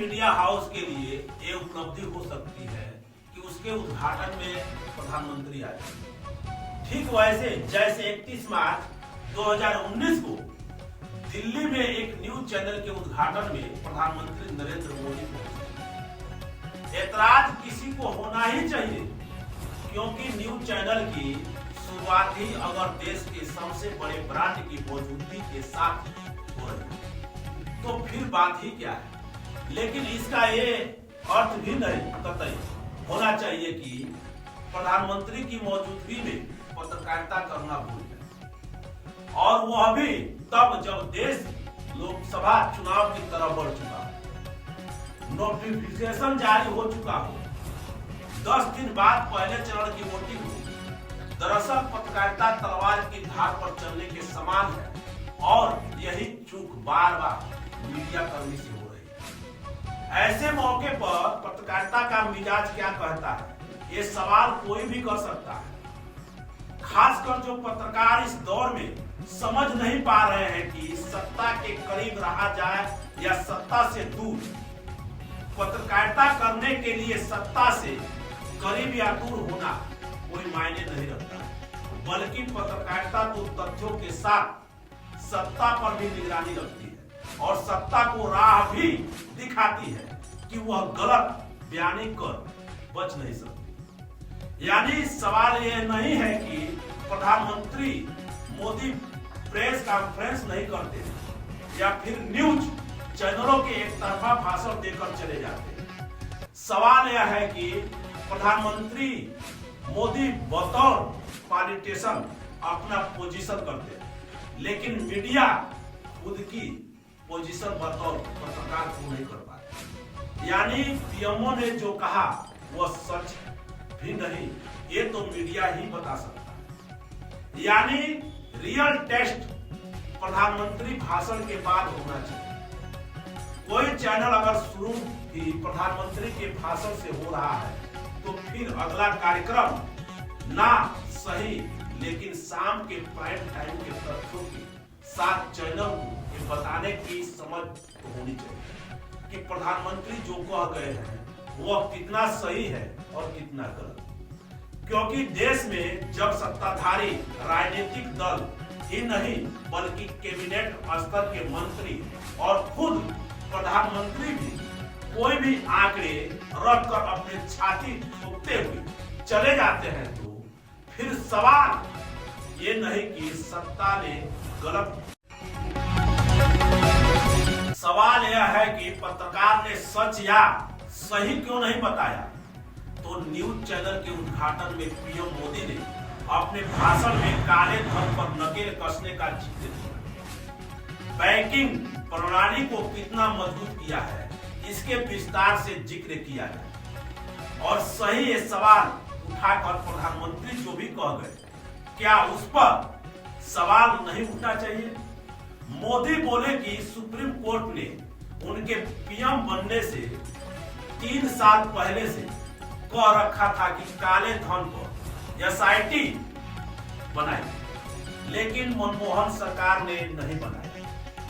Media house के लिए ये उपलब्धि हो सकती है कि उसके उद्घाटन में प्रधानमंत्री आए। ठीक वैसे जैसे 31 मार्च 2019 को दिल्ली में एक न्यूज चैनल के उद्घाटन में प्रधानमंत्री नरेंद्र मोदी पहुंचे। ऐतराज किसी को होना ही चाहिए, क्योंकि न्यूज चैनल की शुरुआत ही अगर देश के सबसे बड़े ब्रांड की मौजूदगी के साथ हो रही तो फिर बात ही क्या है। लेकिन इसका ये अर्थ भी नहीं कतई होना चाहिए कि प्रधानमंत्री की मौजूदगी में पत्रकारिता करना भूल जाए, और वह भी तब जब देश लोकसभा चुनाव की तरफ बढ़ चुका हो, नोटिफिकेशन जारी हो चुका हो, 10 दिन बाद पहले चरण की वोटिंग हो। दरअसल पत्रकारिता तलवार की धार पर चलने के समान है, और यही चूक बार बार मीडिया कर्मी से हो रही है। ऐसे मौके पर पत्रकारिता का मिजाज क्या कहता है, ये सवाल कोई भी कर सकता है। खासकर जो पत्रकार इस दौर में समझ नहीं पा रहे हैं कि सत्ता के करीब रहा जाए या सत्ता से दूर। पत्रकारिता करने के लिए सत्ता से करीब या दूर होना कोई मायने नहीं रखता, बल्कि पत्रकारिता तो तथ्यों के साथ सत्ता पर भी निगरानी रखती है और सत्ता को राह भी दिखाती है कि वह गलत बयानी कर बच नहीं सकती। यानी सवाल यह नहीं है कि प्रधानमंत्री मोदी प्रेस कॉन्फ्रेंस नहीं करते या फिर न्यूज चैनलों के एक तरफा भाषण देकर चले जाते। सवाल यह है कि प्रधानमंत्री मोदी बतौर पॉलिटिशियन अपना पोजीशन करते हैं, लेकिन मीडिया खुद की पोजीशन बतौर पत्रकार को नहीं कर पाते। यानी पीएमओ ने जो कहा वह सच भी नहीं, ये तो मीडिया ही बता सकता है। यानी रियल टेस्ट प्रधानमंत्री भाषण के बाद होना चाहिए। कोई चैनल अगर शुरू ही प्रधानमंत्री के भाषण से हो रहा है तो फिर अगला कार्यक्रम ना सही लेकिन शाम के प्राइम टाइम के तथ्यों के साथ चैनल को ये बताने की समझ होनी चाहिए कि प्रधानमंत्री जो कह गए हैं वह कितना सही है और कितना गलत। क्योंकि देश में जब सत्ताधारी राजनीतिक दल ही नहीं बल्कि कैबिनेट स्तर के मंत्री और खुद प्रधानमंत्री भी कोई भी आंकड़े रखकर अपने छाती ठोकते हुए चले जाते हैं तो फिर सवाल ये नहीं कि सत्ता ने गलत। सवाल यह है कि पत्रकार ने सच या सही क्यों नहीं बताया। तो न्यूज चैनल के उद्घाटन में पीएम मोदी ने अपने भाषण में काले धन पर नकेल कसने का जिक्र किया। बैंकिंग प्रणाली को कितना मजबूत किया है इसके विस्तार से जिक्र किया है। और सही ये सवाल उठाकर प्रधानमंत्री जो भी कह गए, क्या उस पर सवाल नहीं उठना चाहिए। मोदी बोले कि सुप्रीम कोर्ट ने उनके पीएम बनने से 3 साल पहले से कह रखा था कि काले धन पर एसआईटी बनाई, लेकिन मनमोहन सरकार ने नहीं बनाई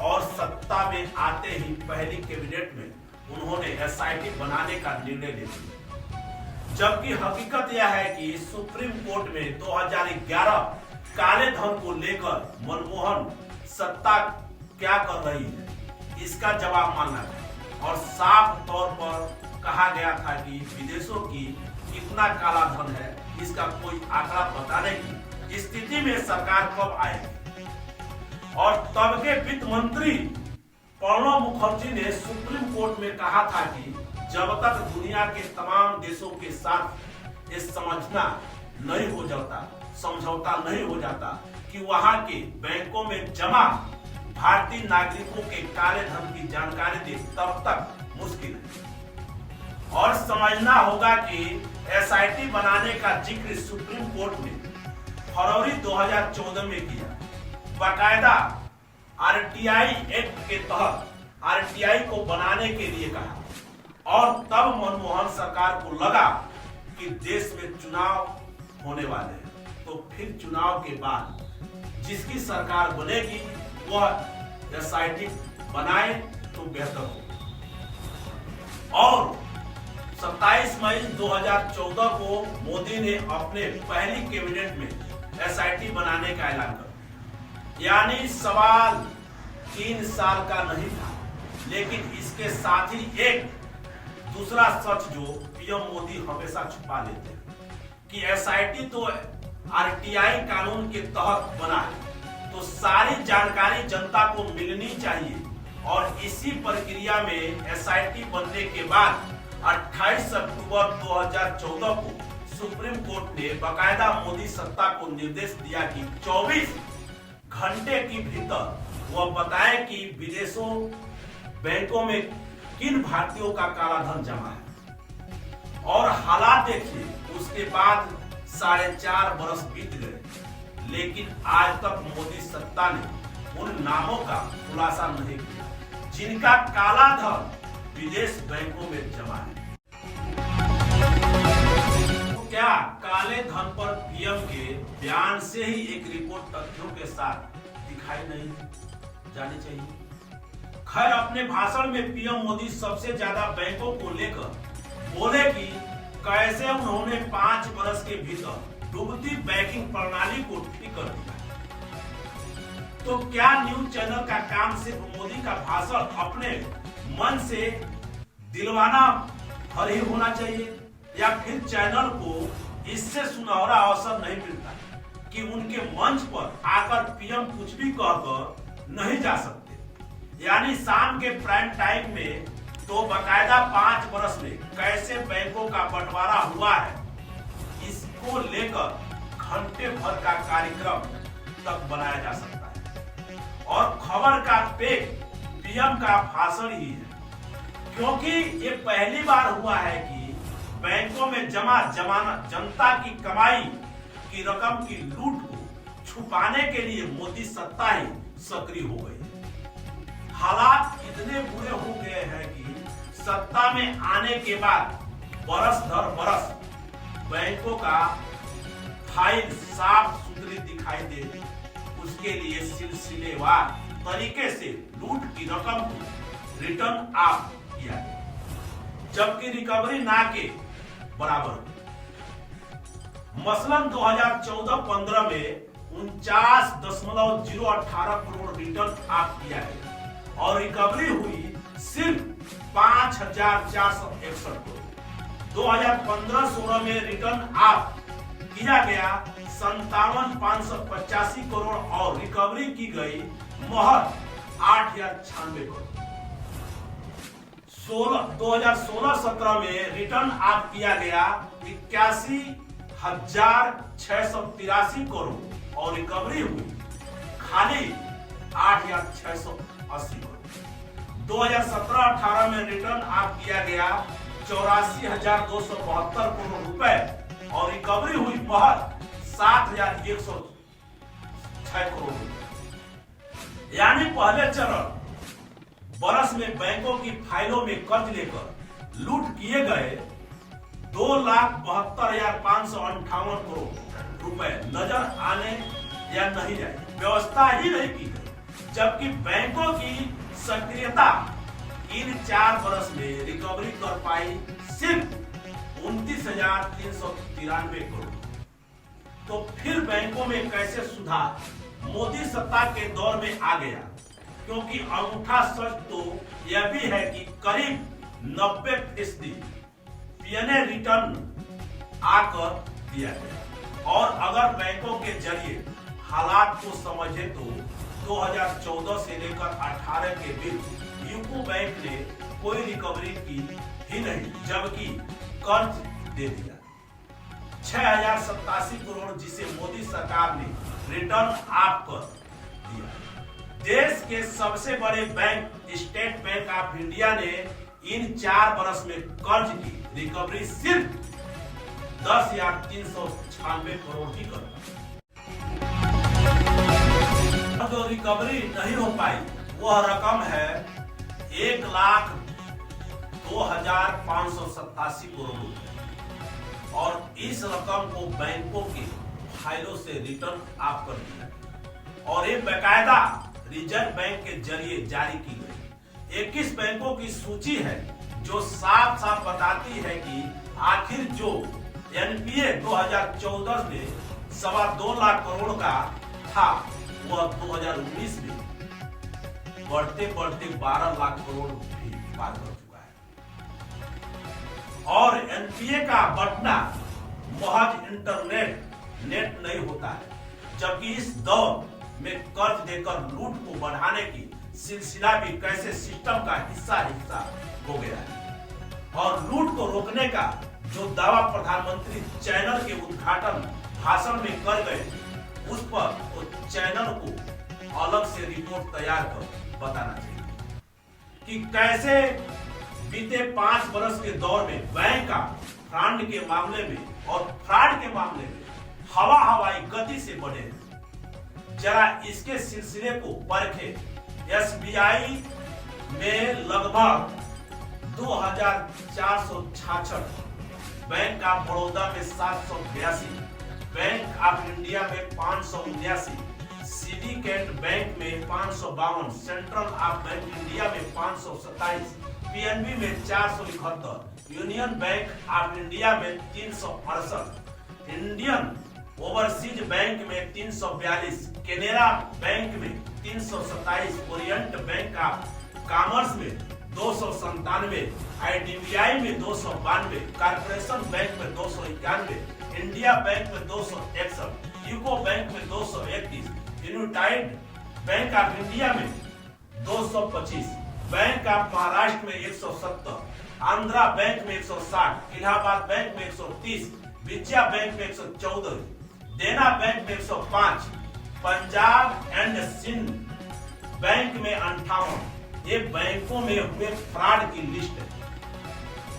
और सत्ता में आते ही पहली कैबिनेट में उन्होंने एसआईटी बनाने का निर्णय ले लिया। जबकि हकीकत यह है कि सुप्रीम कोर्ट में 2011 काले धन को लेकर मनमोहन सत्ता क्या कर रही है इसका जवाब मांगा है और साफ तौर पर कहा गया था कि विदेशों की कितना काला धन है इसका कोई आंकड़ा बताने की स्थिति में सरकार कब आएगी। और तब के वित्त मंत्री प्रणब मुखर्जी ने सुप्रीम कोर्ट में कहा था कि जब तक दुनिया के तमाम देशों के साथ ये समझौता नहीं हो जाता कि वहां के बैंकों में जमा भारतीय नागरिकों के काले धन की जानकारी दे, तब तक मुश्किल है। और समझना होगा कि एसआईटी बनाने का जिक्र सुप्रीम कोर्ट ने फरवरी 2014 में किया। बाकायदा आरटीआई एक्ट के तहत आरटीआई को बनाने के लिए कहा और तब मनमोहन सरकार को लगा कि देश में चुनाव होने वाले हैं, तो फिर चुनाव के बाद जिसकी सरकार बनेगी वह एसआईटी बनाए तो बेहतर हो। 27 मई 2014 को मोदी ने अपने पहली कैबिनेट में एसआईटी बनाने का ऐलान कर, यानी सवाल 3 साल का नहीं था। लेकिन इसके साथ ही एक दूसरा सच जो पीएम मोदी हमेशा छुपा लेते हैं कि एसआईटी तो आरटीआई कानून के तहत बना है, तो सारी जानकारी जनता को मिलनी चाहिए। और इसी प्रक्रिया में एसआईटी बनने के बाद 28 अक्टूबर 2014 को सुप्रीम कोर्ट ने बकायदा मोदी सत्ता को निर्देश दिया कि 24 घंटे के भीतर वह बताए कि विदेशों बैंकों में किन भारतीयों का काला धन जमा है। और हालात देखिए, उसके बाद 4.5 बरस बीत गए, लेकिन आज तक मोदी सत्ता ने उन नामों का खुलासा नहीं किया जिनका काला धन विदेश बैंकों में जमा है। तो क्या काले धन पर पीएम के बयान से ही एक रिपोर्ट तथ्यों के साथ दिखाई नहीं जानी चाहिए? खैर, अपने भाषण में पीएम मोदी सबसे ज्यादा बैंकों को लेकर बोले कि कैसे उन्होंने 5 बरस के भीतर डूबती बैंकिंग प्रणाली को ठीक कर दिया। तो क्या न्यूज चैनल का काम सिर्फ मोदी का भाषण अपने मन से दिलवाना भर ही होना चाहिए, या फिर चैनल को इससे सुनहरा अवसर नहीं मिलता कि उनके मंच पर आकर पीएम कुछ भी कहकर नहीं जा सकते? यानी शाम के प्राइम टाइम में तो बकायदा 5 बरस में कैसे बैंकों का बंटवारा हुआ है, इसको लेकर घंटे भर का कार्यक्रम तक बनाया जा सकता है। और खबर का पेट पीएम का भाषण ही है, क्योंकि ये पहली बार हुआ है कि बैंकों में जमा जनता की कमाई की रकम की लूट को छुपाने के लिए मोदी सत्ता ही सक्रिय हो गई। हालात इतने बुरे हो गए हैं कि सत्ता में आने के बाद बरस दर बरस बैंकों का फाइल साफ सुथरी दिखाई दे, उसके लिए सिलसिलेवार तरीके से लूट की रकम को रिटर्न ऑफ किया गया, जबकि रिकवरी ना के बराबर। मसलन 2014-15 में 49.018 करोड़ रिटर्न ऑफ किया गया और रिकवरी हुई सिर्फ 5,461 करोड़। 2015-16 में रिटर्न ऑफ किया गया 57,585 करोड़ और रिकवरी की गई महज 8,096 करोड़। 2016-17 में रिटर्न ऑफ किया गया 81,683 करोड़ और रिकवरी हुई खाली 8,680 करोड़। 2017-18 में रिटर्न ऑफ किया गया 84,272 करोड़ रुपए और रिकवरी हुई महज 7,106 करोड़ रुपए। यानी पहले चरण बरस में बैंकों की फाइलों में कर्ज लेकर लूट किए गए 2,72,558 करोड़ रुपए नजर आने या नहीं आए, व्यवस्था ही नहीं की गई। जबकि बैंकों की सक्रियता इन 4 बरस में रिकवरी कर पाई सिर्फ 29,393 करोड़। तो फिर बैंकों में कैसे सुधार मोदी सत्ता के दौर में आ गया? क्योंकि अंगूठा सच तो यह भी है कि करीब 90% पीएनए रिटर्न आकर दिया गया। और अगर बैंकों के जरिए हालात को समझे तो 2014 से लेकर 18 के बीच यूको बैंक ने कोई रिकवरी की ही नहीं, जबकि कर्ज दे दिया 6,087 करोड़, जिसे मोदी सरकार ने रिटर्न ऑफ कर दिया। देश के सबसे बड़े bank state bank of India ने इन 4 बरस में कर्ज की रिकवरी सिर्फ 10,396 करोड़ ही कर। जो रिकवरी नहीं हो पाई वह रकम है 1,02,587 करोड़ रुपए और इस रकम को बैंकों की फाइलों से रिटर्न ऑफ कर दिया और ये बकायदा रिजर्व बैंक के जरिए जारी की गई। 21 बैंकों की सूची है जो साफ साफ बताती है कि आखिर जो एनपीए 2014 में 2.25 लाख करोड़ का था, वह 2019 में बढ़ते बढ़ते 12 लाख करोड़ भी पार कर चुका है। और एनपीए का बढ़ना महज नेट नहीं होता है, जबकि इस दौर में कर्ज देकर लूट को बढ़ाने की सिलसिला भी कैसे सिस्टम का हिस्सा हो गया है। और लूट को रोकने का जो दावा प्रधानमंत्री चैनल के उद्घाटन भाषण में कर गए, उस पर तो चैनल को अलग से रिपोर्ट तैयार कर बताना चाहिए कि कैसे बीते 5 वर्ष के दौर में बैंक का फ्रॉड के मामले में हवाई गति से बढ़े। जरा इसके सिलसिले को परखे। एसबीआई में लगभग 2466, बैंक ऑफ बड़ौदा में 782, बैंक ऑफ इंडिया में 579, सिंडिकेट बैंक में 552, सेंट्रल ऑफ बैंक इंडिया में 527, पीएनबी में 471, यूनियन बैंक ऑफ इंडिया में 368, इंडियन ओवरसीज बैंक में 342, केनरा बैंक में 327, ओरिएंट बैंक ऑफ कॉमर्स में 297, आईडीबीआई में 292, कारपोरेशन बैंक में 291, इंडिया बैंक में 261, यूको बैंक में 231, यूनाइटेड बैंक ऑफ इंडिया में 225, बैंक ऑफ महाराष्ट्र में 170, आंध्रा बैंक में 160, इलाहाबाद बैंक में 130, विजया बैंक में 114, देना बैंक में 105, पंजाब एंड सिंध बैंक में 58। ये बैंकों में हुए फ्रॉड की लिस्ट है।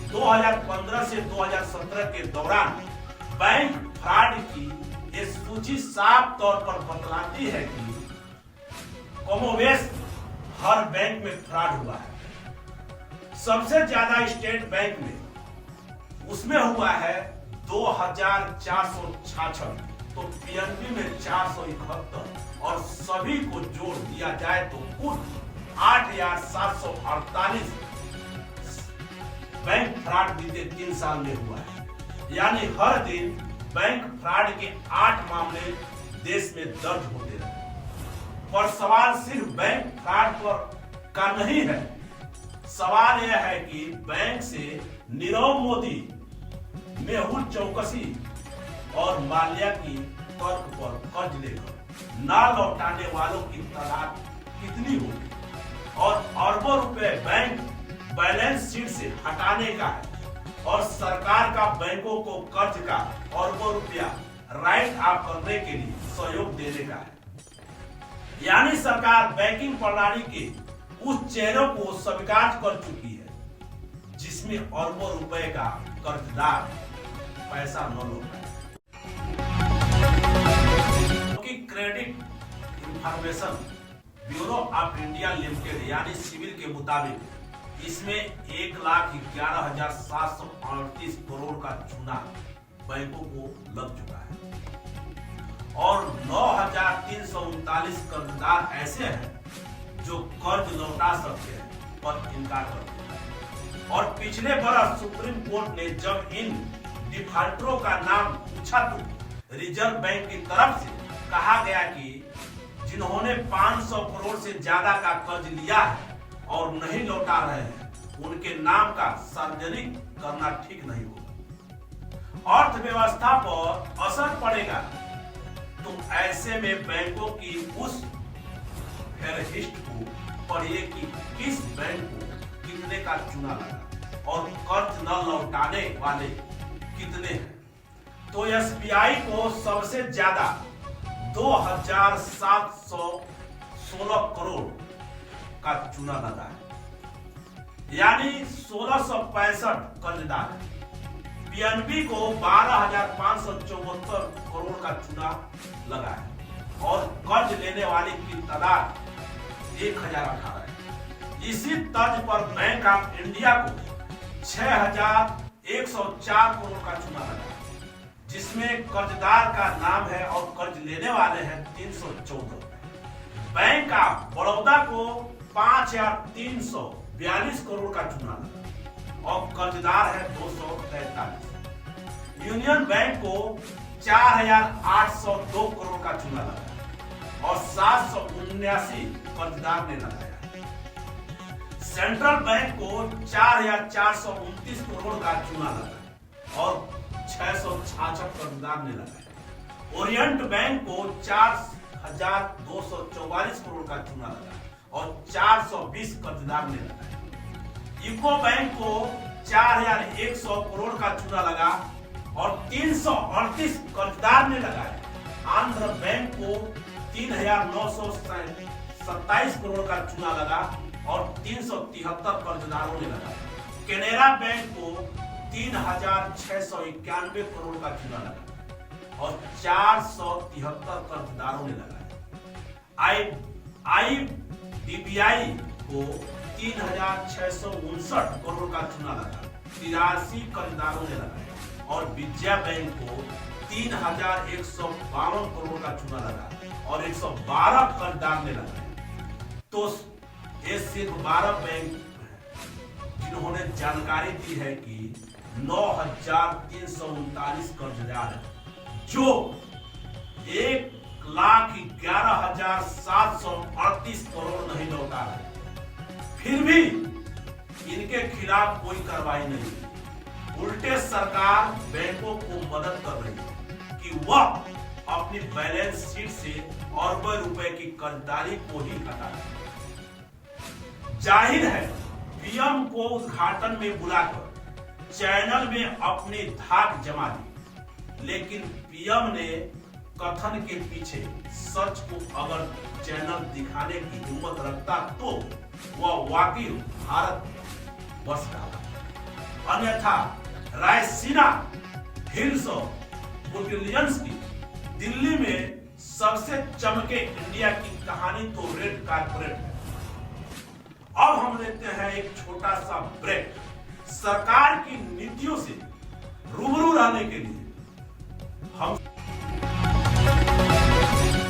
2015 से 2017 के दौरान बैंक फ्रॉड की ये सूची साफ तौर पर बतलाती है कि कमोबेश हर बैंक में फ्रॉड हुआ है। सबसे ज्यादा स्टेट बैंक में उसमें हुआ है 2466, तो पीएनबी में 471, और सभी को जोड़ दिया जाए तो कुल 8748 बैंक फ्रॉड बीते 3 साल में हुआ है। यानी हर दिन बैंक फ्रॉड के 8 मामले देश में दर्ज होते रहे। पर सवाल सिर्फ बैंक फ्रॉड पर का नहीं है। सवाल यह है कि बैंक से नीरव मोदी, मेहुल चौकसी और माल्या की तर्क पर कर्ज लेकर ना लौटाने वालों की तादाद कितनी होगी, और अरबों रुपए बैंक बैलेंस शीट से हटाने का है, और सरकार का बैंकों को कर्ज का अरबों रुपया राइट ऑफ करने के लिए सहयोग देने का है। यानी सरकार बैंकिंग प्रणाली के उस चेहरों को स्वीकार कर चुकी है जिसमें अरबों रुपए का कर्जदार पैसा न लौटाए। Credit information bureau of India limited यानी सिविल के मुताबिक इसमें 1,11,738 करोड़ का चूना बैंकों को लग चुका है, और 9,339 कर्जदार ऐसे हैं जो कर्ज लौटा सकते हैं पर इनकार करते हैं। और पिछले बरस सुप्रीम कोर्ट ने जब इन डिफाल्टरों का नाम पूछा तो रिजर्व बैंक की तरफ से कहा गया कि जिन्होंने 500 करोड़ से ज्यादा का कर्ज लिया है और नहीं लौटा रहे हैं, उनके नाम का सार्वजनिक करना ठीक नहीं होगा, अर्थव्यवस्था पर असर पड़ेगा। तो ऐसे में बैंकों की उस फेरहिस्ट को पढ़िए कि किस बैंक को कितने का चूना लगा और कर्ज न लौटाने वाले कितने हैं। तो एसबीआई को सबसे ज्यादा 2,716 करोड़ का चूना लगा है, यानी 1665 कर्जदार है। पीएनबी को 12,574 करोड़ का चूना लगा है, और कर्ज लेने वाले की तादाद 1,018 है। इसी तर्ज पर बैंक ऑफ इंडिया को 6,104 करोड़ का चूना लगा है, जिसमें कर्जदार का नाम है और कर्ज लेने वाले हैं 314। बैंक ऑफ बड़ौदा को 5,342 करोड़ का चूना लगा, और कर्जदार है 243। यूनियन बैंक को 4,802 करोड़ का चूना लगा और 779 कर्जदार ने लगाया। सेंट्रल बैंक को 4,429 करोड़ का चूना लगा और 666 कर्जदार ने लगाया। ओरिएंट बैंक को 4,244 करोड़ का चूना लगा और 420 कर्जदार ने लगाया। यूको बैंक को 4,100 करोड़ का चूना लगा और 338 कर्जदार ने लगाया। आंध्र बैंक को 3,927 करोड़ का चूना लगा और 373 कर्जदारों ने लगाया। केनरा बैंक को 3,691 करोड़ का चूना लगा और 473 कर्जदारों ने लगाया। IDBI को 3,659 करोड़ का चूना लगा, 83 कर्जदारों ने लगाया और विजया बैंक को 3,152 करोड़ का चूना लगा और 112 कर्जदार ने लगाया। तो ये सिर्फ 12 बैंक जिन्होंने जानकारी दी है कि 9,339 कर्जदार है जो 1,11,738 करोड़ नहीं लौटा रहे, फिर भी इनके खिलाफ कोई कार्रवाई नहीं। उल्टे सरकार बैंकों को मदद कर रही है कि वह अपनी बैलेंस शीट से अरबों रुपए की कर्जदारी को ही हटा दे। जाहिर है पीएम को उद्घाटन में बुलाकर चैनल में अपनी धाक जमा दी, लेकिन पीएम ने कथन के पीछे सच को अगर चैनल दिखाने की हिम्मत रखता तो वह वाकई भारत बस डाला। अन्यथा रायसीना हिल्स बुल्गेरियंस की दिल्ली में सबसे चमके इंडिया की कहानी तो रेड कारपेट है। अब हम लेते हैं एक छोटा सा ब्रेक। सरकार की नीतियों से रूबरू रहने के लिए हम